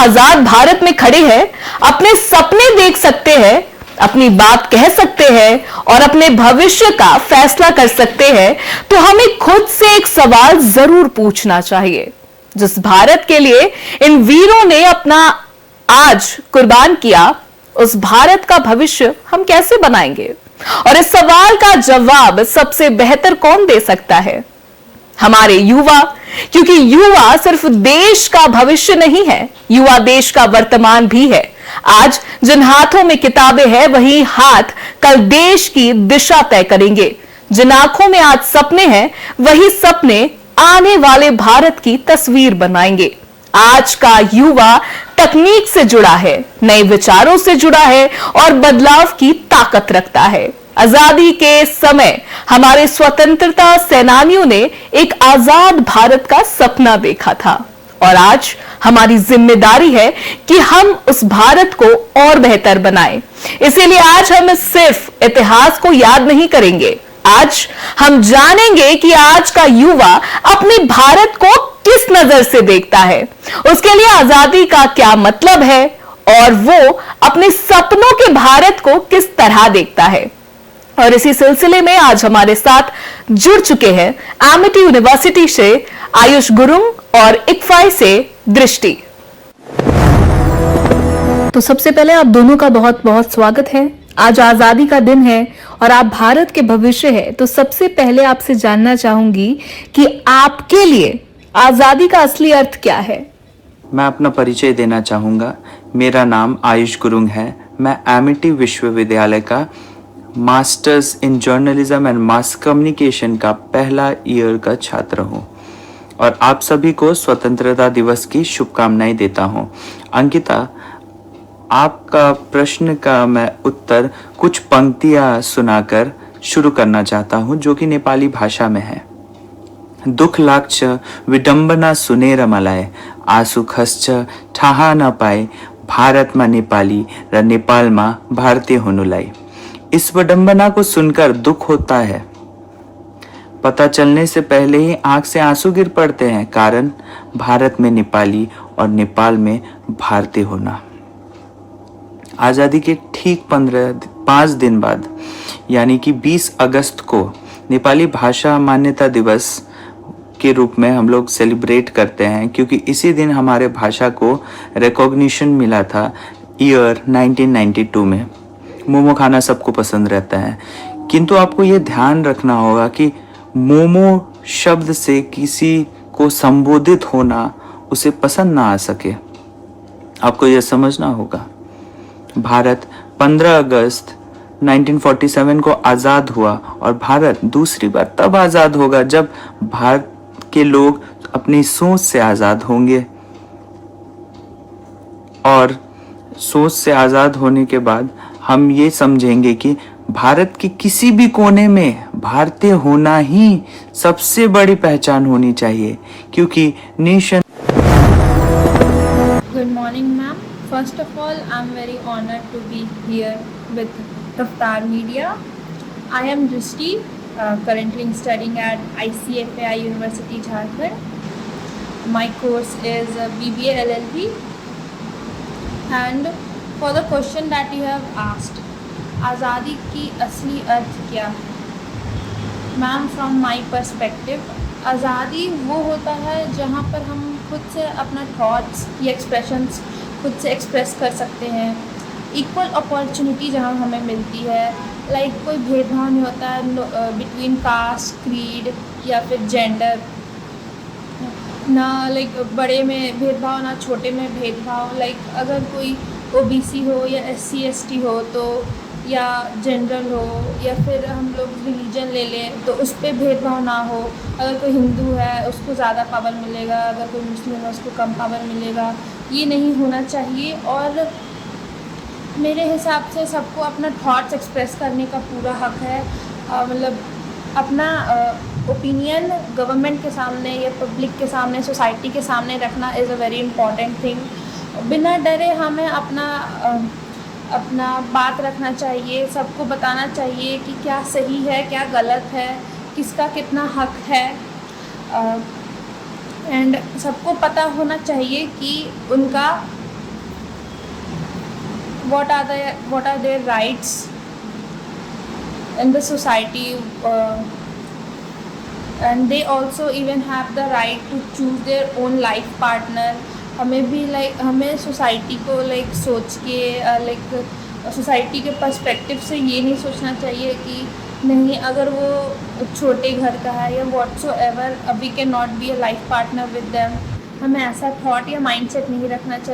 आजाद भारत में खड़े हैं, अपने सपने देख सकते हैं, अपनी बात कह सकते हैं और अपने भविष्य का फैसला कर सकते हैं, तो हमें खुद से एक सवाल जरूर पूछना चाहिए। जिस भारत के लिए इन वीरों ने अपना आज कुर्बान किया, उस भारत का भविष्य हम कैसे बनाएंगे? और इस सवाल का जवाब सबसे बेहतर कौन दे सकता है? हमारे युवा, क्योंकि युवा सिर्फ देश का भविष्य नहीं है, युवा देश का वर्तमान भी है। आज जिन हाथों में किताबें हैं, वही हाथ कल देश की दिशा तय करेंगे। जिन आंखों में आज सपने हैं, वही सपने आने वाले भारत की तस्वीर बनाएंगे। आज का युवा तकनीक से जुड़ा है, नए विचारों से जुड़ा है और बदलाव की ताकत रखता है। आजादी के समय हमारे स्वतंत्रता सेनानियों ने एक आजाद भारत का सपना देखा था और आज हमारी जिम्मेदारी है कि हम उस भारत को और बेहतर बनाएं। इसीलिए आज हम सिर्फ इतिहास को याद नहीं करेंगे, आज हम जानेंगे कि आज का युवा अपने भारत को किस नजर से देखता है, उसके लिए आजादी का क्या मतलब है और वो अपने सपनों के भारत को किस तरह देखता है। और इसी सिलसिले में आज हमारे साथ जुड़ चुके हैं एमिटी यूनिवर्सिटी से आयुष गुरुंग और इक्फाई से दृष्टि। तो सबसे पहले आप दोनों का बहुत बहुत स्वागत है। आज आजादी का दिन है और आप भारत के भविष्य है, तो सबसे पहले आपसे जानना चाहूंगी कि आपके लिए आजादी का असली अर्थ क्या है? मैं अपना परिचय देना चाहूँगा। मेरा नाम आयुष गुरुंग है। मैं एमिटी विश्वविद्यालय का masters in journalism and mass communication का पहला ईयर का छात्र हूँ और आप सभी को स्वतंत्रता दिवस की शुभकामनाएं देता हूँ। अंकिता, आपका प्रश्न का मैं उत्तर कुछ पंक्तियाँ सुनाकर शुरू करना चाहता हूँ जो कि नेपाली भाषा में है। दुख लाग्छ विडम्बना सुनेर मलाई, आँसु खस्छ ठाहा नपाए, भारतमा नेपाली र नेपालमा भारतीय हुनुलाई। इस विडंबना को सुनकर दुख होता है। पता चलने से पहले ही आंख से आंसू गिर पड़ते हैं, कारण भारत में नेपाली और नेपाल में भारतीय होना। आज़ादी के ठीक 5 दिन बाद यानी कि 20 अगस्त को नेपाली भाषा मान्यता दिवस के रूप में हम लोग सेलिब्रेट करते हैं, क्योंकि इसी दिन हमारे भाषा को रिकॉग्निशन मिला था ईयर 1992 में। मोमो खाना सबको पसंद रहता है, किंतु आपको ये ध्यान रखना होगा कि मोमो शब्द से किसी को संबोधित होना उसे पसंद ना आ सके। आपको यह समझना होगा। भारत 15 अगस्त 1947 को आज़ाद हुआ और भारत दूसरी बार तब आज़ाद होगा जब भारत के लोग अपनी सोच से आज़ाद होंगे। और सोच से आज़ाद होने के बाद हम ये समझेंगे कि भारत के किसी भी कोने में भारतीय होना ही सबसे बड़ी पहचान होनी चाहिए, क्योंकि nation. Good morning, ma'am. First of all, I'm very honored to be here with Raftar Media. I am Drishti, currently studying at ICFAI University, Jharkhand. My course is BBA LLB. And for the question that you have asked, आज़ादी की असली अर्थ क्या है? Ma'am, from my perspective, आज़ादी वो होता है जहाँ पर हम खुद से अपना थॉट्स या एक्सप्रेशंस खुद से एक्सप्रेस कर सकते हैं। इक्वल अपॉर्चुनिटी जहाँ हमें मिलती है, लाइक कोई भेदभाव नहीं होता है बिटवीन कास्ट, क्रीड या फिर जेंडर, ना लाइक बड़े में भेदभाव ना छोटे में भेदभाव। लाइक अगर कोई ओबीसी हो या SC ST हो तो, या जनरल हो, या फिर हम लोग रिलीजन ले लें तो उस पर भेदभाव ना हो। अगर कोई हिंदू है उसको ज़्यादा पावर मिलेगा, अगर कोई मुस्लिम है उसको कम पावर मिलेगा, ये नहीं होना चाहिए। और मेरे हिसाब से सबको अपना थॉट्स एक्सप्रेस करने का पूरा हक है। मतलब अपना ओपिनियन गवर्नमेंट के सामने या पब्लिक के सामने, सोसाइटी के सामने रखना is a very important thing. बिना डरे हमें अपना बात रखना चाहिए, सबको बताना चाहिए कि क्या सही है, क्या गलत है, किसका कितना हक है। एंड सबको पता होना चाहिए कि उनका what are their rights in the society, and they also even have the right to choose their own life partner. हमें भी हमें सोसाइटी को सोच के सोसाइटी के पर्सपेक्टिव से ये नहीं सोचना चाहिए कि नहीं, अगर वो छोटे घर का है या whatsoever, we can not be a life partner with them. हमें ऐसा थॉट या माइंडसेट नहीं रखना चाहिए।